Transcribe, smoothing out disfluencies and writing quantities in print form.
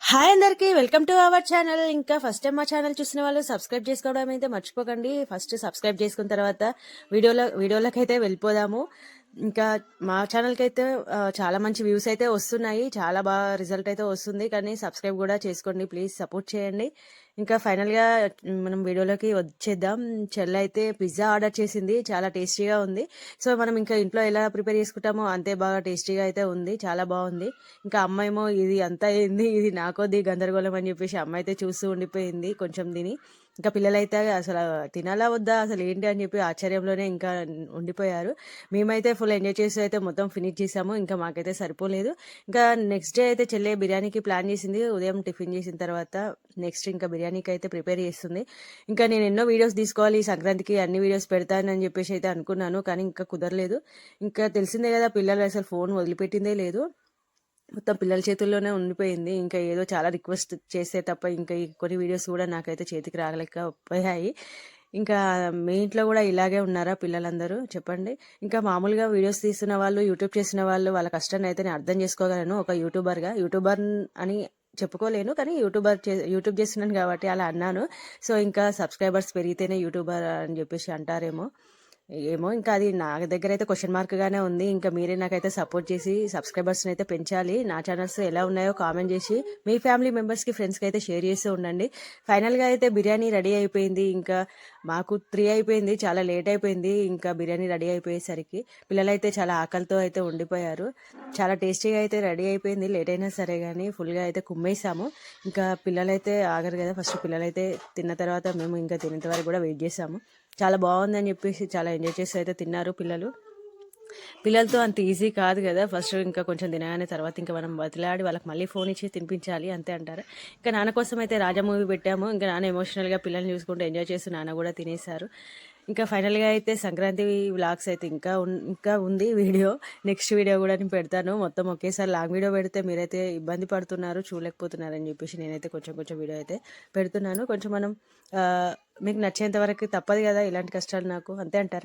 Hi అందరికి welcome to our channel. ఇంకా first time మా ఛానల్ చూసిన వాళ్ళు సబ్స్క్రైబ్ చేసుకోవడం అయితే మర్చిపోకండి. ఫస్ట్ సబ్స్క్రైబ్ చేసుకున్న తర్వాత వీడియోలకైతే వెళ్ళిపోదాము. ఇంకా మా ఛానల్కి అయితే చాలా మంచి వ్యూస్ అయితే వస్తున్నాయి, చాలా బాగా రిజల్ట్ అయితే వస్తుంది. కానీ సబ్స్క్రైబ్ కూడా చేసుకోండి ప్లీజ్, సపోర్ట్ చేయండి. ఇంకా ఫైనల్గా మనం వీడియోలోకి వచ్చేద్దాం. చెల్లి అయితే పిజ్జా ఆర్డర్ చేసింది, చాలా టేస్టీగా ఉంది. సో మనం ఇంకా ఇంట్లో ఎలా ప్రిపేర్ చేసుకుంటామో అంతే బాగా టేస్టీగా అయితే ఉంది, చాలా బాగుంది. ఇంకా అమ్మ ఏమో ఇది అంతా ఏంది, ఇది నాకోది గందరగోళం అని చెప్పేసి అమ్మ అయితే చూస్తూ ఉండిపోయింది కొంచెం తిని. ఇంకా పిల్లలైతే అసలు తినాలా వద్దా అసలు ఏంటి అని చెప్పి ఆశ్చర్యంలోనే ఇంకా ఉండిపోయారు. మేమైతే ఫుల్ ఎంజాయ్ చేసి అయితే మొత్తం ఫినిష్ చేసాము. ఇంకా మాకైతే సరిపోలేదు. ఇంకా నెక్స్ట్ డే అయితే చెల్లె బిర్యానీకి ప్లాన్ చేసింది. ఉదయం టిఫిన్ చేసిన తర్వాత నెక్స్ట్ ఇంకా బిర్యానీకి అయితే ప్రిపేర్ చేస్తుంది. ఇంకా నేను ఎన్నో వీడియోస్ తీసుకోవాలి ఈ సంక్రాంతికి, అన్ని వీడియోస్ పెడతానని చెప్పేసి అయితే అనుకున్నాను, కానీ ఇంకా కుదరలేదు. ఇంకా తెలిసిందే కదా, పిల్లలు అసలు ఫోన్ వదిలిపెట్టిందే లేదు, మొత్తం పిల్లల చేతుల్లోనే ఉండిపోయింది. ఇంకా ఏదో చాలా రిక్వెస్ట్ చేస్తే తప్ప ఇంకా ఈ కొన్ని వీడియోస్ కూడా నాకైతే చేతికి రాలేకపోయాయి. ఇంకా మీ ఇంట్లో కూడా ఇలాగే ఉన్నారా పిల్లలందరూ చెప్పండి. ఇంకా మామూలుగా వీడియోస్ తీస్తున్న వాళ్ళు, యూట్యూబ్ చేసిన వాళ్ళు, వాళ్ళ కష్టాన్ని అయితే నేను అర్థం చేసుకోగలను. ఒక యూట్యూబర్ అని చెప్పుకోలేను, కానీ యూట్యూబ్ చేస్తున్నాను కాబట్టి అలా అన్నాను. సో ఇంకా సబ్స్క్రైబర్స్ పెరిగితేనే యూట్యూబర్ అని చెప్పేసి అంటారేమో, ఏమో ఇంకా అది నా దగ్గర అయితే క్వశ్చన్ మార్క్ గానే ఉంది. ఇంకా మీరే నాకైతే సపోర్ట్ చేసి సబ్స్క్రైబర్స్ని అయితే పెంచాలి. నా ఛానల్స్ ఎలా ఉన్నాయో కామెంట్ చేసి మీ ఫ్యామిలీ మెంబర్స్కి, ఫ్రెండ్స్కి అయితే షేర్ చేస్తూ ఉండండి. ఫైనల్గా అయితే బిర్యానీ రెడీ అయిపోయింది. ఇంకా మాకు 3 అయిపోయింది, చాలా లేట్ అయిపోయింది. ఇంకా బిర్యానీ రెడీ అయిపోయేసరికి పిల్లలైతే చాలా ఆకలితో అయితే ఉండిపోయారు. చాలా టేస్టీగా అయితే రెడీ అయిపోయింది, లేట్ అయినా సరే కానీ ఫుల్గా అయితే కుమ్మేసాము. ఇంకా పిల్లలైతే ఆగరు కదా, ఫస్ట్ పిల్లలైతే తిన్న తర్వాత మేము ఇంకా తినేంత వరకు కూడా వెయిట్ చేసాము. చాలా బాగుందని చెప్పేసి చాలా ఎంజాయ్ చేసి అయితే తిన్నారు పిల్లలు. పిల్లలతో అంత ఈజీ కాదు కదా, ఫస్ట్ ఇంకా కొంచెం తినగానే తర్వాత ఇంకా మనం బతిలాడి వాళ్ళకి మళ్ళీ ఫోన్ ఇచ్చి తినిపించాలి అంతే అంటారు. ఇంకా నాన్న కోసం అయితే రాజా మూవీ పెట్టాము. ఇంకా నాన్న ఎమోషనల్గా పిల్లల్ని చూసుకుంటూ ఎంజాయ్ చేస్తూ నాన్న కూడా తినేశారు. ఇంకా ఫైనల్గా అయితే సంక్రాంతి వ్లాగ్స్ అయితే ఇంకా ఉంది వీడియో. నెక్స్ట్ వీడియో కూడా నేను పెడతాను. మొత్తం ఒకేసారి లాంగ్ వీడియో పెడితే మీరైతే ఇబ్బంది పడుతున్నారు, చూడలేకపోతున్నారు అని చెప్పేసి నేనైతే కొంచెం కొంచెం వీడియో అయితే పెడుతున్నాను. కొంచెం మనం మీకు నచ్చేంత వరకు తప్పదు కదా ఇలాంటి కష్టాలు నాకు, అంతే అంటారు.